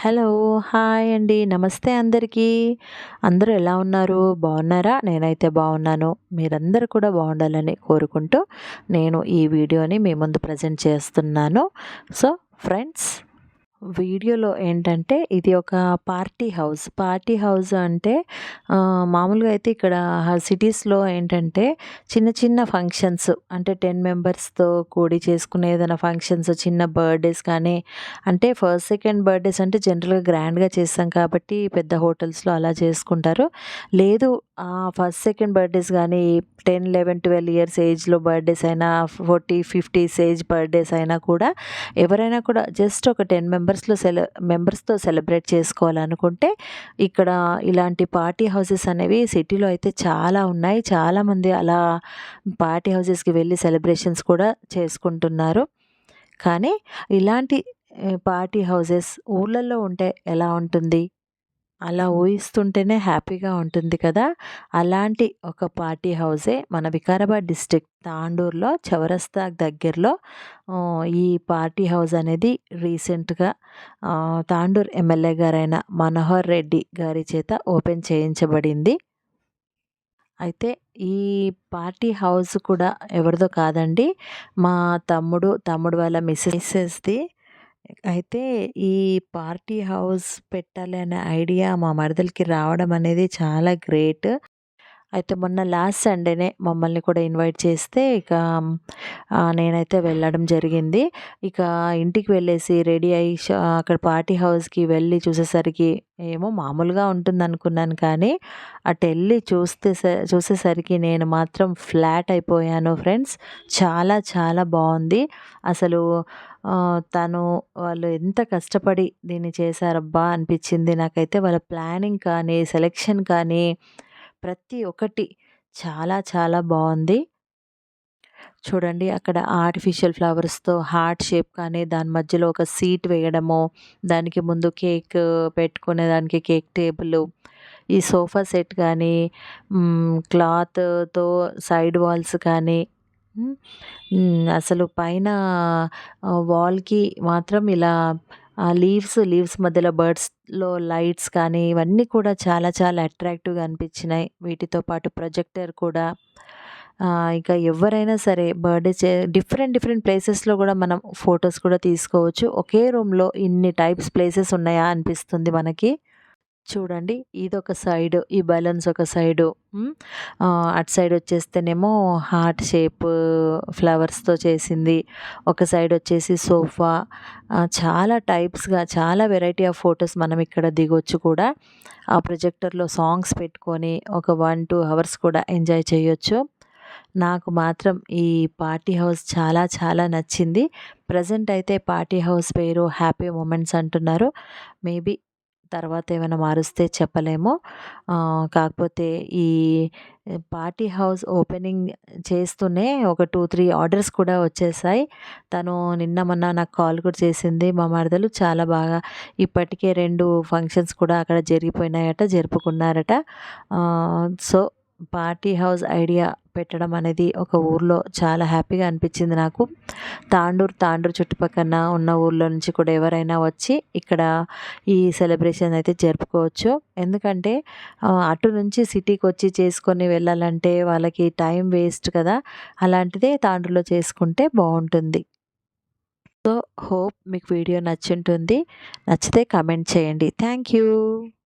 Hello! Hi అండి. నమస్తే అందరికీ. అందరూ ఎలా ఉన్నారు? బాగున్నారా? నేనైతే బాగున్నాను. మీరందరూ కూడా బాగుండాలని కోరుకుంటూ, నేను ఈ వీడియోని మీ ముందు ప్రజెంట్ చేస్తున్నాను. సో, ఫ్రెండ్స్, వీడియోలో ఏంటంటే ఇది ఒక పార్టీ హౌస్. పార్టీ హౌస్ అంటే మామూలుగా అయితే ఇక్కడ సిటీస్‌లో ఏంటంటే చిన్న చిన్న ఫంక్షన్స్ అంటే 10 మెంబర్స్‌తో కూడి చేసుకునే ఏదైనా ఫంక్షన్స్ చిన్న బర్త్‌డేస్ కానీ అంటే ఫస్ట్, సెకండ్ బర్త్‌డేస్ అంటే జనరల్‌గా గ్రాండ్‌గా చేస్తాం కాబట్టి పెద్ద హోటల్స్‌లో అలా చేసుకుంటారు. లేదు ఫస్ట్, సెకండ్ బర్త్‌డేస్ గానీ 10, 11, 12 ఇయర్స్ ఏజ్‌లో బర్త్‌డేస్ అయినా 40, 50 ఏజ్ బర్త్‌డేస్ అయినా కూడా ఎవరైనా కూడా జస్ట్ ఒక 10 మెంబర్స్‌తో సెలబ్రేట్ చేసుకోవాలనుకుంటే ఇక్కడ ఇలాంటి పార్టీ హౌసెస్ అనేవి సిటీలో అయితే చాలా ఉన్నాయి. చాలామంది అలా పార్టీ హౌసెస్‌కి వెళ్ళి సెలబ్రేషన్స్ కూడా చేసుకుంటున్నారు. కానీ ఇలాంటి పార్టీ హౌసెస్ ఊర్లలో ఉంటే ఎలా ఉంటుంది? అలా ఊహిస్తుంటేనే హ్యాపీగా ఉంటుంది కదా! అలాంటి ఒక పార్టీ హౌసే మన వికారాబాద్ డిస్ట్రిక్ట్ తాండూరులో చౌరస్తాకి దగ్గరలో ఈ పార్టీ హౌస్ అనేది రీసెంట్‌గా తాండూరు ఎమ్మెల్యే గారైన మనోహర్ రెడ్డి గారి చేత ఓపెన్ చేయించబడింది. అయితే ఈ పార్టీ హౌస్ కూడా ఎవరిదో కాదండి. మా తమ్ముడు వాళ్ళ మిసెస్‌ది. అయితే ఈ పార్టీ హౌస్ పెట్టాలి అనే ఐడియా మా మరదలకి రావడం అనేది చాలా గ్రేట్. అయితే మొన్న లాస్ట్ సండేనే మమ్మల్ని కూడా ఇన్వైట్ చేస్తే ఇక నేనైతే వెళ్ళడం జరిగింది. ఇక ఇంటికి వెళ్ళేసి రెడీ అయ్యి అక్కడ పార్టీ హౌస్‌కి వెళ్ళి చూసేసరికి ఏమో మామూలుగా ఉంటుందనుకున్నాను కానీ అటెళ్ళి చూసేసరికి నేను మాత్రం ఫ్లాట్ అయిపోయాను ఫ్రెండ్స్. చాలా చాలా బావుంది. అసలు వాళ్ళు ఎంత కష్టపడి దీన్ని చేశారబ్బా అనిపించింది నాకైతే. వాళ్ళ ప్లానింగ్ కానీ, సెలక్షన్ కానీ ప్రతి ఒక్కటి చాలా చాలా బావుంది. చూడండి అక్కడ ఆర్టిఫిషియల్ ఫ్లవర్స్‌తో హార్ట్ షేప్ కానీ, దాని మధ్యలో ఒక సీట్ వేయడము, దానికి ముందు కేక్ పెట్టుకునేదానికి కేక్ టేబులు, ఈ సోఫా సెట్ కానీ, క్లాత్‌తో సైడ్ వాల్స్ కానీ, హ్మ్. అసలు పైన వాల్‌కి మాత్రం ఇలా లీవ్స్ మధ్యలో బర్డ్స్‌లో లైట్స్ కానీ, ఇవన్నీ కూడా చాలా చాలా అట్రాక్టివ్‌గా అనిపించినాయి. వీటితో పాటు ప్రొజెక్టర్ కూడా ఇక ఎవరైనా సరే బర్త్‌డే డిఫరెంట్ డిఫరెంట్ ప్లేసెస్‌లో కూడా మనం ఫోటోస్ కూడా తీసుకోవచ్చు. ఒకే రూమ్‌లో ఇన్ని టైప్స్ ప్లేసెస్ ఉన్నాయా అనిపిస్తుంది మనకి. చూడండి ఇదొక సైడు. ఈ బలూన్స్ ఒక సైడు. అటు సైడ్ వచ్చేస్తేనేమో హార్ట్ షేప్ ఫ్లవర్స్‌తో చేసింది. ఒక సైడ్ వచ్చేసి సోఫా. చాలా టైప్స్‌గా చాలా వెరైటీ ఆఫ్ ఫోటోస్ మనం ఇక్కడ దిగొచ్చు కూడా. ఆ ప్రొజెక్టర్‌లో సాంగ్స్ పెట్టుకొని ఒక 1, 2 అవర్స్ కూడా ఎంజాయ్ చేయొచ్చు. నాకు మాత్రం ఈ పార్టీ హౌస్ చాలా చాలా నచ్చింది. ప్రెజెంట్ అయితే పార్టీ హౌస్ పేరు హ్యాపీ మొమెంట్స్ అంటున్నారు. మేబీ తర్వాత ఏమైనా మారుస్తే చెప్పలేము. కాకపోతే ఈ పార్టీ హౌస్ ఓపెనింగ్ చేస్తూనే ఒక 2, 3 ఆర్డర్స్ కూడా వచ్చేసాయి. తను నిన్న మొన్న నాకు కాల్ కూడా చేసింది మా మరదలు. చాలా బాగా ఇప్పటికే 2 ఫంక్షన్స్ కూడా అక్కడ జరిగిపోయినాయట, జరుపుకున్నారట. సో, పార్టీ హౌస్ ఐడియా పెట్టడం అనేది ఒక ఊర్లో చాలా హ్యాపీగా అనిపించింది నాకు. తాండూరు చుట్టుపక్కన ఉన్న ఊర్లో నుంచి కూడా ఎవరైనా వచ్చి ఇక్కడ ఈ సెలబ్రేషన్ అయితే జరుపుకోవచ్చు. ఎందుకంటే అటు నుంచి సిటీకొచ్చి చేసుకొని వెళ్ళాలంటే వాళ్ళకి టైం వేస్ట్ కదా! అలాంటిదే తాండూరులో చేసుకుంటే బావుంటుంది. సో, హోప్ మీకు వీడియో నచ్చుంటుంది. నచ్చితే కామెంట్ చేయండి. Thank you.